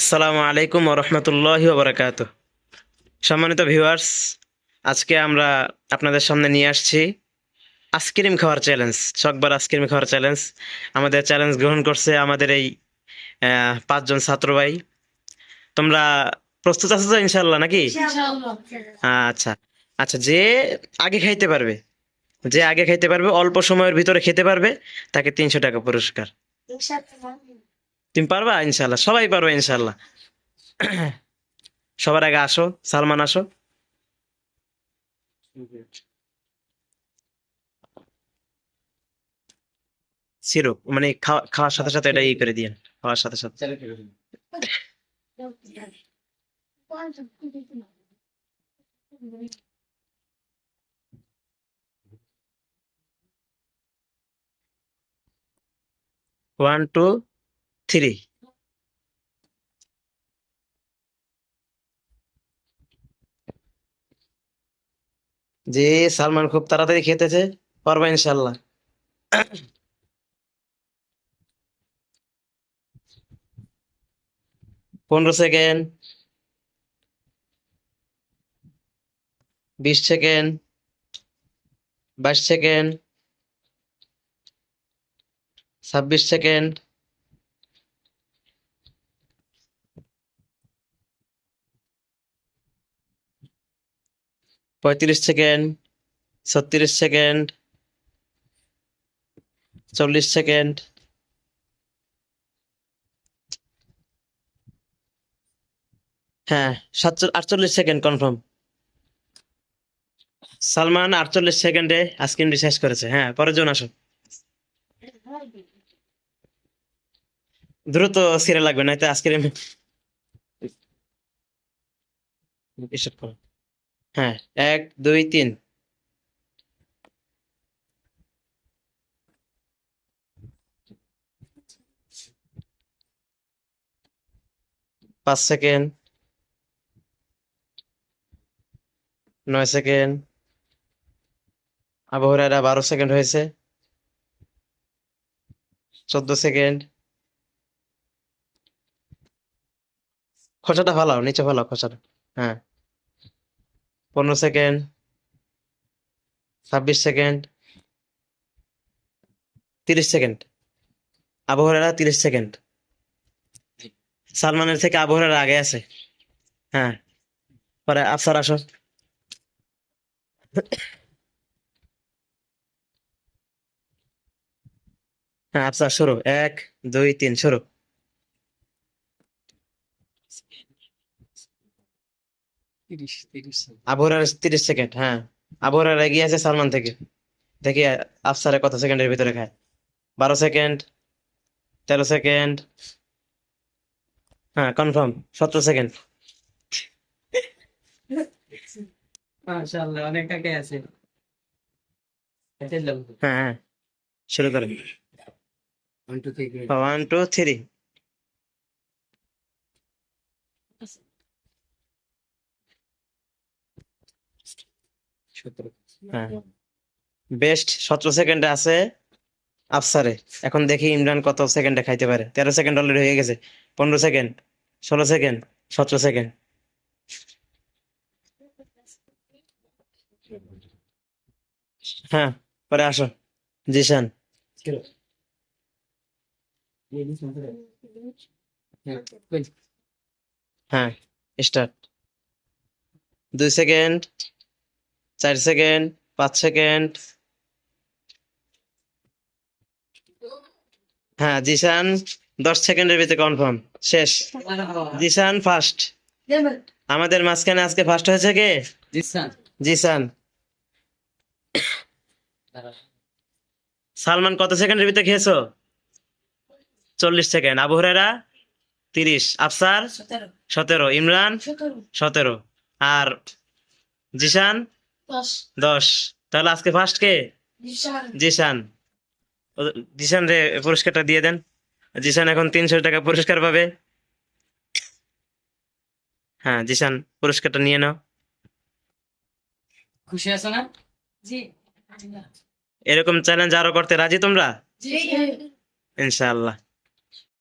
আসসালামু আলাইকুম ওরহমতুল্লাহি ওবরাকাতুহ। সম্মানিত ভিউয়ার্স, আজকে আমরা আপনাদের সামনে নিয়ে আসছি আইসক্রিম খাওয়ার চ্যালেঞ্জ। শখবার আইসক্রিম খাওয়ার চ্যালেঞ্জ। আমাদের চ্যালেঞ্জ গ্রহণ করছে আমাদের এই 5 জন ছাত্র ভাই। তোমরা প্রস্তুত আছো তো ইনশাল্লাহ নাকি? আচ্ছা আচ্ছা, যে আগে খাইতে পারবে, অল্প সময়ের ভিতরে খেতে পারবে, তাকে 300 টাকা পুরস্কার। তুমি পারবা ইনশাল্লাহ, সবাই পারবে ইনশাল্লাহ। সবার আগে আসো, সালমান আসো। সিরপ মানে খাওয়ার সাথে সাথে এটা করে দিয়ে, খাওয়ার সাথে সাথে। 1 2 3। যে সালমান খুব তাড়াতাড়ি খেতেছে, পারবা ইনশাল্লাহ। 15 second, 20 second, 22 second, 26 second, 35 second, 36 second, 40 second, হ্যাঁ 48 সেকেন্ড কনফার্ম। সালমান 48 সেকেন্ডে আইসক্রিমটি শেষ করেছে। হ্যাঁ, পরের জন আসো। দ্রুত ছিঁড়ে লাগবে, নয়তো আইসক্রিম এসব করো। হ্যাঁ, 1 2 3। 5 second, 9 second, Abu Hurairah 12 second হয়েছে। 14 সেকেন্ড, খোসাটা ফালাও, নিচে ফালাও খোসাটা। হ্যাঁ, 15 second, 26 second, 30 second. Abu Hurairah 30 second. সালমানের থেকে আবু হুরায়রা আগে আছে। হ্যাঁ, পরে আফসার আসো। হ্যাঁ, আফসার শুরু। 1 2 3 শুরু। আবু হুরায়রা 30 সেকেন্ড। হ্যাঁ, আবু হুরায়রা এগিয়ে আছে সালমান থেকে। দেখি আফসারে কত সেকেন্ডের ভিতরে খায়। 12 সেকেন্ড, 13 সেকেন্ড, হ্যাঁ কনফার্ম। 17 সেকেন্ড। মাশাআল্লাহ, অনেক আগে আছে। হ্যাঁ হ্যাঁ, শুরু করেন। 1 2 3 1 2 3। হ্যাঁ, বেস্ট 17 সেকেন্ডে আছে আফসারে। এখন দেখি ইমরান কত সেকেন্ডে খাইতে পারে। 13 সেকেন্ড অলরেডি হয়ে গেছে। 15 সেকেন্ড, 16 সেকেন্ড, 17 সেকেন্ড। হ্যাঁ, পরে আসো জিশান। হ্যাঁ, স্টার্ট। 2 second, 4 second, 5 second. হ্যাঁ, জিশান 10 সেকেন্ডের ভিতরে কনফার্ম। শেষ। জিশান ফার্স্ট। আমাদের মাঝখানে আজকে ফার্স্ট হয়েছে কে? জিশান। সালমান কত সেকেন্ডের ভিতরে খেয়েছো? 40 সেকেন্ড। আবু হুরায়রা 30, আফসার 17, ইমরান 17, আর জিশান 10। তাহলে আজকে ফার্স্ট কে? জিশান। জিশান রে পুরস্কারটা দিয়ে দেন। জিশান এখন 300 টাকা পুরস্কার পাবে। হ্যাঁ, জিশান পুরস্কারটা নিয়ে নাও। খুশি আছো না? জি। এরকম চ্যালেঞ্জ আরো করতে রাজি তোমরা? জি। ইনশাআল্লাহ।